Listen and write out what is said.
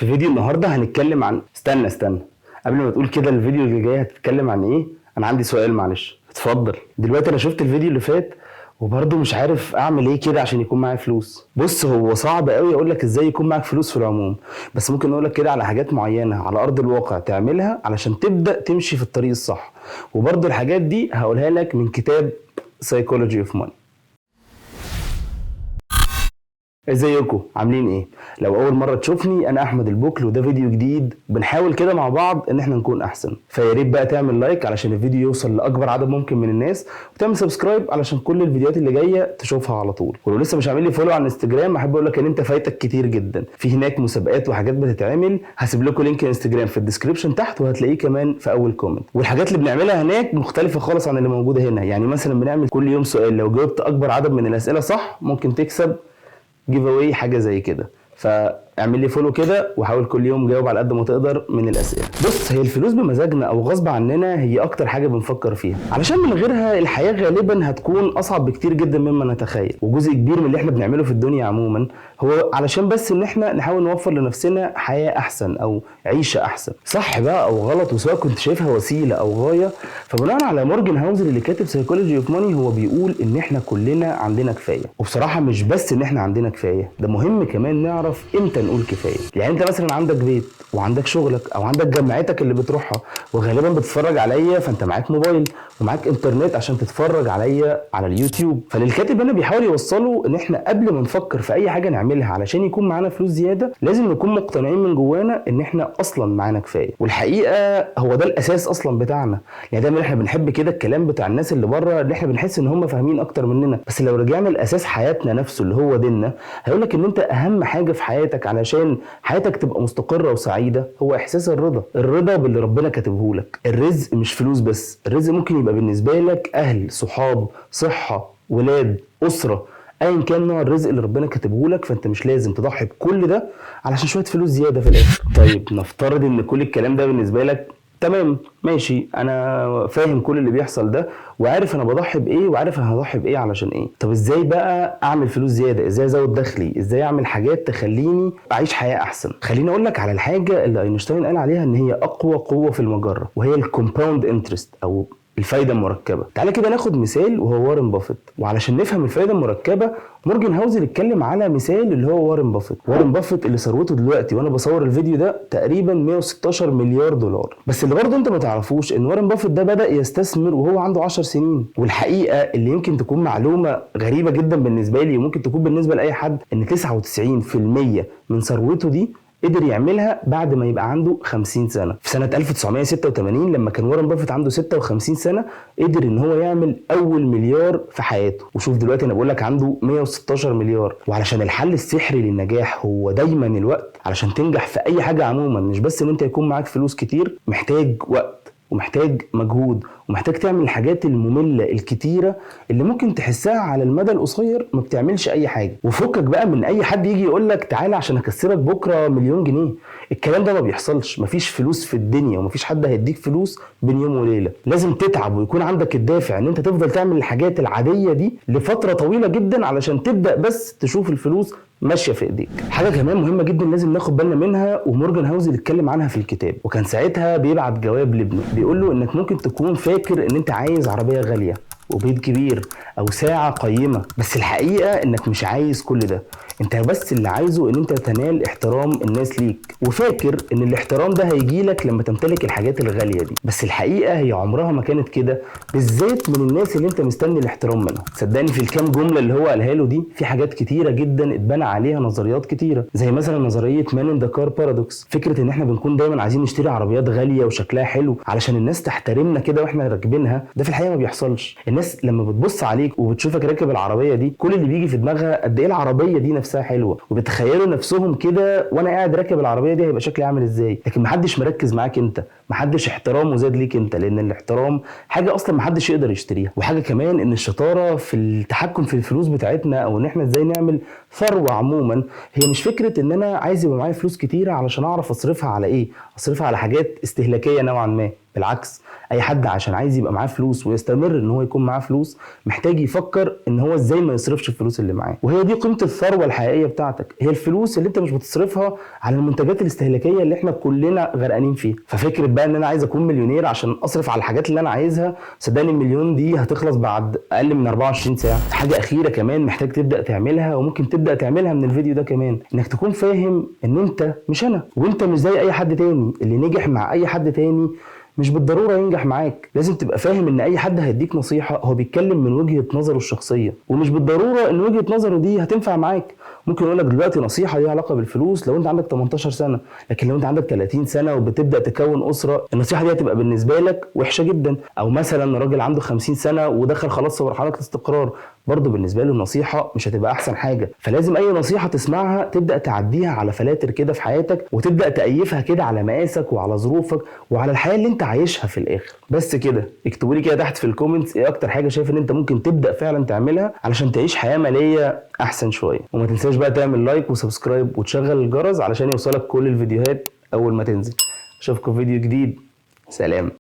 في فيديو النهارده هنتكلم عن استنى قبل ما تقول كده الفيديو اللي جاي هتتكلم عن ايه. انا عندي سؤال معلش اتفضل. دلوقتي انا شفت الفيديو اللي فات وبرضه مش عارف اعمل ايه كده عشان يكون معايا فلوس. بص، هو صعب قوي اقول لك ازاي يكون معاك فلوس في العموم، بس ممكن اقول لك كده على حاجات معينه على ارض الواقع تعملها علشان تبدا تمشي في الطريق الصح. وبرضه الحاجات دي هقولها لك من كتاب Psychology of Money. ازيكم عاملين ايه؟ لو اول مره تشوفني انا احمد البوكل وده فيديو جديد بنحاول كده مع بعض ان احنا نكون احسن، فيا ريت بقى تعمل لايك علشان الفيديو يوصل لاكبر عدد ممكن من الناس، وتعمل سبسكرايب علشان كل الفيديوهات اللي جايه تشوفها على طول. ولو لسه مش عامل لي فولو على الانستجرام احب اقول لك ان انت فايتك كتير جدا، في هناك مسابقات وحاجات بتتعمل، هسيب لكم لينك الانستجرام في الديسكربشن تحت وهتلاقيه كمان في اول كومنت. والحاجات اللي بنعملها هناك مختلفه خالص عن اللي موجوده هنا، يعني مثلا بنعمل كل يوم سؤال لو جاوبت اكبر عدد من الاسئله صح ممكن تكسب جيف اواي حاجه زي كده. فاعمل لي فولو كده وحاول كل يوم جاوب على قد ما تقدر من الاسئله. بص، هي الفلوس بمزاجنا او غصب عننا هي اكتر حاجه بنفكر فيها، علشان من غيرها الحياه غالبا هتكون اصعب بكتير جدا مما نتخيل. وجزء كبير من اللي احنا بنعمله في الدنيا عموما هو علشان بس ان احنا نحاول نوفر لنفسنا حياه احسن او عيشه احسن، صح بقى او غلط، وسواء كنت شايفها وسيله او غايه. فبناء على مورجان هاوزر اللي كاتب سايكولوجي اوف ماني هو بيقول ان احنا كلنا عندنا كفايه. وبصراحه مش بس ان احنا عندنا كفايه، ده مهم كمان نعرف امتى نقول كفايه. يعني انت مثلا عندك بيت وعندك شغلك او عندك جامعتك اللي بتروحها وغالبا بتتفرج عليا، فانت معاك موبايل ومعاك انترنت عشان تتفرج عليا على اليوتيوب. فالكاتب هنا بيحاول يوصله ان احنا قبل ما نفكر في اي حاجه نعملها علشان يكون معانا فلوس زياده لازم نكون مقتنعين من جوانا ان احنا اصلا معانا كفايه. والحقيقه هو ده الاساس اصلا بتاعنا. يعني دايما احنا بنحب كده الكلام بتاع الناس اللي بره اللي احنا بنحس ان هم فاهمين اكتر مننا، بس لو رجعنا لاساس حياتنا نفسه اللي هو ديننا هيقول لك ان انت اهم حاجه في حياتك علشان حياتك تبقى مستقره وسعيده هو احساس الرضا باللي ربنا كاتبه لك. الرزق مش فلوس بس، الرزق ممكن يبقى بالنسبه لك اهل، صحاب، صحه، ولاد، اسره، ايا كان نوع الرزق اللي ربنا كاتبه لك. فانت مش لازم تضحي بكل ده علشان شويه فلوس زياده في الاخر. طيب نفترض ان كل الكلام ده بالنسبه لك تمام، ماشي، انا فاهم كل اللي بيحصل ده وعارف انا بضحي بايه وعارف انا هضحي بايه علشان ايه. طب ازاي بقى اعمل فلوس زياده؟ ازاي ازود دخلي؟ ازاي اعمل حاجات تخليني اعيش حياه احسن؟ خليني اقول لك على الحاجه اللي اينشتاين قال عليها ان هي اقوى قوه في المجره، وهي الكومباوند انترست او الفايده المركبه. تعالى كده ناخد مثال وهو وارن بافيت. وعلشان نفهم الفايده المركبه مورجان هاوزر اتكلم على مثال اللي هو وارن بافيت اللي ثروته دلوقتي وانا بصور الفيديو ده تقريبا 116 مليار دولار. بس اللي برضه انت ما تعرفوش ان وارن بافيت ده بدا يستثمر وهو عنده 10 سنين. والحقيقه اللي يمكن تكون معلومه غريبه جدا بالنسبه لي وممكن تكون بالنسبه لاي حد ان 99% من ثروته دي قدر يعملها بعد ما يبقى عنده 50 سنة. في سنة 1986 لما كان وارن بافيت عنده 56 سنة قدر ان هو يعمل اول مليار في حياته. وشوف دلوقتي انا بقول لك عنده 116 مليار. وعلشان الحل السحري للنجاح هو دايما الوقت، علشان تنجح في اي حاجة عموما مش بس ان انت يكون معاك فلوس كتير، محتاج وقت ومحتاج مجهود ومحتاج تعمل الحاجات المملة الكتيرة اللي ممكن تحسها على المدى القصير ما بتعملش اي حاجة. وفكك بقى من اي حد يجي يقول لك تعالى عشان اكسبك بكرة مليون جنيه. الكلام ده ما بيحصلش، مفيش فلوس في الدنيا ومفيش حد هيديك فلوس بين يوم وليلة. لازم تتعب ويكون عندك الدافع ان انت تفضل تعمل الحاجات العادية دي لفترة طويلة جدا علشان تبدأ بس تشوف الفلوس ماشيه في ايديك. حاجه كمان مهمه جدا لازم ناخد بالنا منها ومورجان هاوزر اتكلم عنها في الكتاب، وكان ساعتها بيبعت جواب لابنه بيقول له انك ممكن تكون فاكر ان انت عايز عربيه غاليه وبيت كبير او ساعه قيمه، بس الحقيقه انك مش عايز كل ده. انت بس اللي عايزه ان انت تنال احترام الناس ليك، وفاكر ان الاحترام ده هيجيلك لما تمتلك الحاجات الغاليه دي. بس الحقيقه هي عمرها ما كانت كده، بالذات من الناس اللي انت مستني الاحترام منها. صدقني في الكام جمله اللي هو قالها له دي في حاجات كتيره جدا اتبنى عليها نظريات كتيره، زي مثلا نظريه مان ان ذا كار بارادوكس. فكره ان احنا بنكون دايما عايزين نشتري عربيات غاليه وشكلها حلو علشان الناس تحترمنا كده واحنا راكبينها، ده في الحقيقه ما بيحصلش. الناس لما بتبص عليك وبتشوفك راكب العربيه دي كل اللي بيجي في دماغها قد ايه العربيه دي نفسها حلوه، وبتخيلوا نفسهم كده وانا قاعد راكب العربيه دي هيبقى شكلي عامل ازاي. لكن محدش مركز معاك انت، محدش احترامه زاد ليك انت، لان الاحترام حاجه اصلا محدش يقدر يشتريها. وحاجه كمان ان الشطاره في التحكم في الفلوس بتاعتنا او ان احنا ازاي نعمل ثروه عموما هي مش فكره ان انا عايز يبقى معايا فلوس كتيره علشان اعرف اصرفها على ايه، اصرفها على حاجات استهلاكيه نوعا ما. بالعكس، اي حد عشان عايز يبقى معاه فلوس ويستمر ان هو يكون معاه فلوس محتاج يفكر ان هو ازاي ما يصرفش الفلوس اللي معاه. وهي دي قيمه الثروه الحقيقيه بتاعتك، هي الفلوس اللي انت مش بتصرفها على المنتجات الاستهلاكيه اللي احنا كلنا غرقانين فيها. ففكره بقى ان انا عايز اكون مليونير عشان اصرف على الحاجات اللي انا عايزها، صدقني المليون دي هتخلص بعد اقل من 24 ساعه. حاجه اخيره كمان محتاج تبدا تعملها، وممكن تبدا تعملها من الفيديو ده كمان، انك تكون فاهم ان انت مش انا، وانت مش زي اي حد تاني. اللي نجح مع اي حد تاني مش بالضروره ينجح معاك. لازم تبقى فاهم ان اي حد هيديك نصيحه هو بيتكلم من وجهه نظره الشخصيه، ومش بالضروره ان وجهه نظره دي هتنفع معاك. ممكن يقول لك دلوقتي نصيحه ليها علاقه بالفلوس لو انت عندك 18 سنه، لكن لو انت عندك 30 سنه وبتبدا تكون اسره النصيحه دي هتبقى بالنسبه لك وحشه جدا. او مثلا راجل عنده 50 سنه ودخل خلاص في مرحله الاستقرار، برضه بالنسبه له النصيحه مش هتبقى احسن حاجه. فلازم اي نصيحه تسمعها تبدا تعديها على فلاتر كده في حياتك، وتبدا تأيفها كده على مقاسك وعلى ظروفك وعلى الحياه اللي انت عايشها في الاخر. بس كده اكتبوا لي كده تحت في الكومنتس ايه اكتر حاجه شايف ان انت ممكن تبدا فعلا تعملها علشان تعيش حياه ماليه احسن شويه. وما تنساش بقى تعمل لايك وسبسكرايب وتشغل الجرس علشان يوصلك كل الفيديوهات اول ما تنزل. اشوفكم في فيديو جديد، سلام.